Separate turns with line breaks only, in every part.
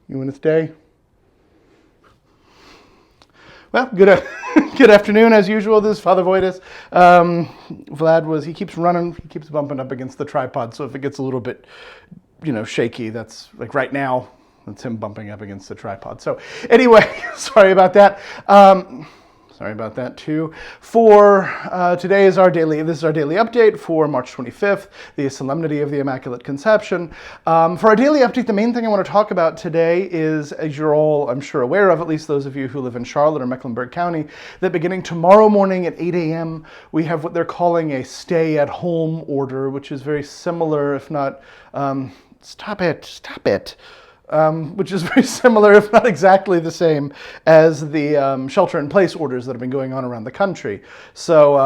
You and his day? Well, good afternoon as usual. This is Father Voidis. He keeps running, he keeps bumping up against the tripod, so if it gets a little bit, shaky, that's like right now, that's him bumping up against the tripod. So anyway, sorry about that. Sorry about that too. For this is our daily update for March 25th, the Solemnity of the Immaculate Conception. For our daily update, the main thing I want to talk about today is, as you're all, I'm sure, aware of, at least those of you who live in Charlotte or Mecklenburg County, that beginning tomorrow morning at 8 a.m., we have what they're calling a stay-at-home order, which is very similar, if not, stop it. Which is very similar, if not exactly the same, as the shelter-in-place orders that have been going on around the country. So,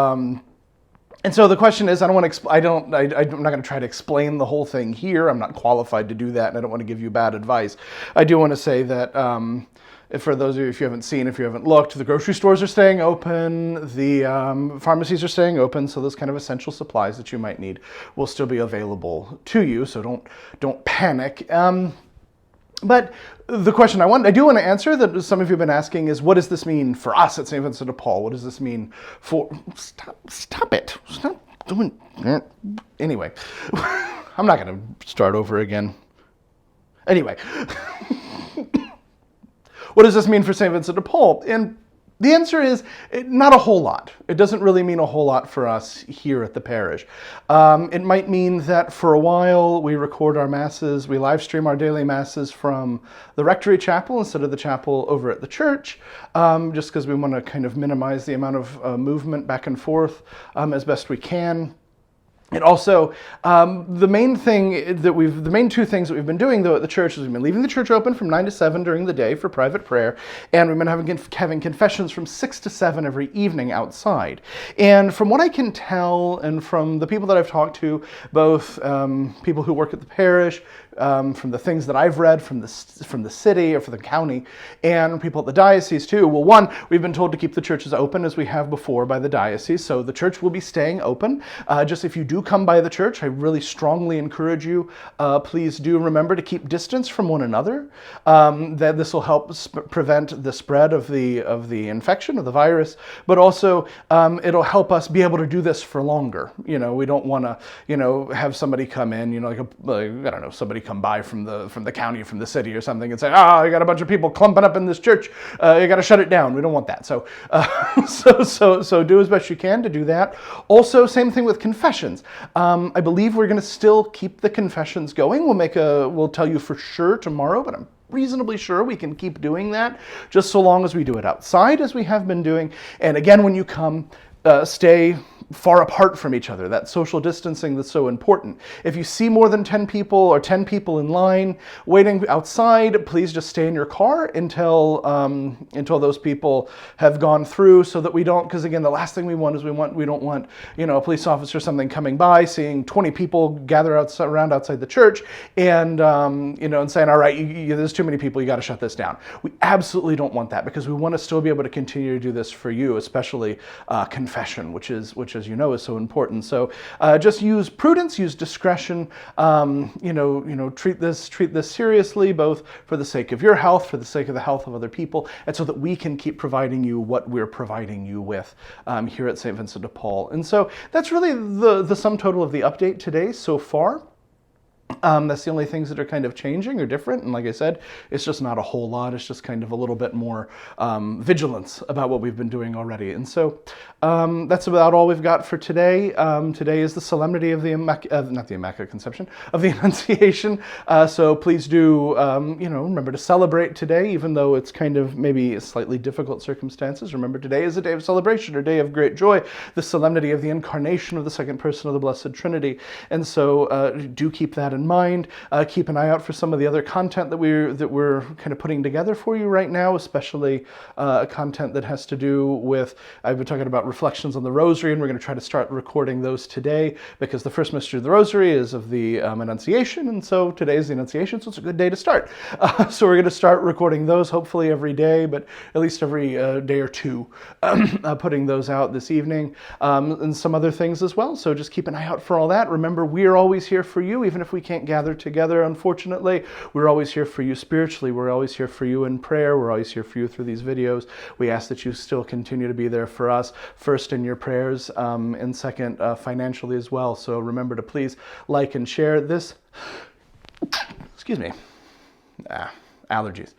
and so the question is, I'm not going to try to explain the whole thing here. I'm not qualified to do that, and I don't want to give you bad advice. I do want to say that for those of you, if you haven't looked, the grocery stores are staying open, the pharmacies are staying open, so those kind of essential supplies that you might need will still be available to you. So don't panic. But the question I do want to answer that some of you have been asking is, what does this mean for us at St. Vincent de Paul? What does this mean for... Stop it. Stop doing... Anyway, I'm not going to start over again. Anyway, what does this mean for St. Vincent de Paul? And the answer is not a whole lot. It doesn't really mean a whole lot for us here at the parish. It might mean that for a while we record our masses, we live stream our daily masses from the rectory chapel instead of the chapel over at the church, just because we want to kind of minimize the amount of movement back and forth as best we can. And also, the main two things that we've been doing though at the church is we've been leaving the church open from 9 to 7 during the day for private prayer, and we've been having confessions from 6 to 7 every evening outside. And from what I can tell, and from the people that I've talked to, both people who work at the parish, from the things that I've read from the city or from the county, and people at the diocese too. Well, one, we've been told to keep the churches open as we have before by the diocese, so the church will be staying open. Just if you do come by the church, I really strongly encourage you, please do remember to keep distance from one another. That this will help prevent the spread of the infection, of the virus, but also it'll help us be able to do this for longer. We don't want to, have somebody come in, somebody come by from the county, from the city or something and say, you got a bunch of people clumping up in this church, you got to shut it down. We don't want that. So do as best you can to do that. Also, same thing with confessions. I believe we're going to still keep the confessions going. We'll tell you for sure tomorrow, but I'm reasonably sure we can keep doing that just so long as we do it outside as we have been doing. And again, when you come, stay far apart from each other, that social distancing that's so important. If you see more than 10 people or 10 people in line waiting outside, please just stay in your car until those people have gone through, so that we don't, because again, the last thing we don't want a police officer or something coming by, seeing 20 people gather around outside the church and and saying, all right, there's too many people, you got to shut this down. We absolutely don't want that, because we want to still be able to continue to do this for you, especially confession, which as you know is so important. So just use prudence, use discretion, treat this seriously, both for the sake of your health, for the sake of the health of other people, and so that we can keep providing you what we're providing you with here at St. Vincent de Paul. And so that's really the sum total of the update today so far. That's the only things that are kind of changing or different. And like I said, it's just not a whole lot. It's just kind of a little bit more vigilance about what we've been doing already. And so that's about all we've got for today. Today is the Solemnity of the not the Immaculate Conception, of the Annunciation. So please do, remember to celebrate today, even though it's kind of maybe slightly difficult circumstances. Remember, today is a day of celebration, or day of great joy, the Solemnity of the Incarnation of the second person of the Blessed Trinity. And so do keep that in mind. Keep an eye out for some of the other content that we're kind of putting together for you right now, especially content that has to do with, I've been talking about reflections on the Rosary, and we're going to try to start recording those today, because the first mystery of the Rosary is of the Annunciation, and so today is the Annunciation, so it's a good day to start. So we're going to start recording those hopefully every day, but at least every day or two, putting those out this evening, and some other things as well. So just keep an eye out for all that. Remember, we are always here for you, even if we can't gather together, unfortunately, we're always here for you spiritually. We're always here for you in prayer. We're always here for you through these videos. We ask that you still continue to be there for us, first in your prayers, and second, financially as well. So remember to please like and share this. Excuse me. Allergies.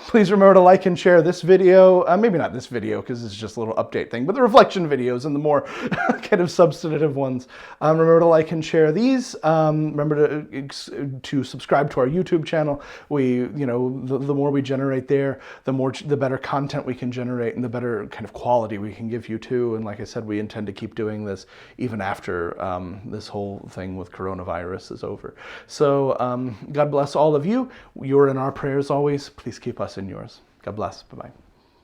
Please remember to like and share this video. Maybe not this video because it's just a little update thing, but the reflection videos and the more kind of substantive ones. Remember to like and share these. Remember to subscribe to our YouTube channel. The more we generate there, the better content we can generate and the better kind of quality we can give you too. And like I said, we intend to keep doing this even after this whole thing with coronavirus is over. So God bless all of you. You're in our prayers always. Please keep us in yours. God bless. Bye-bye.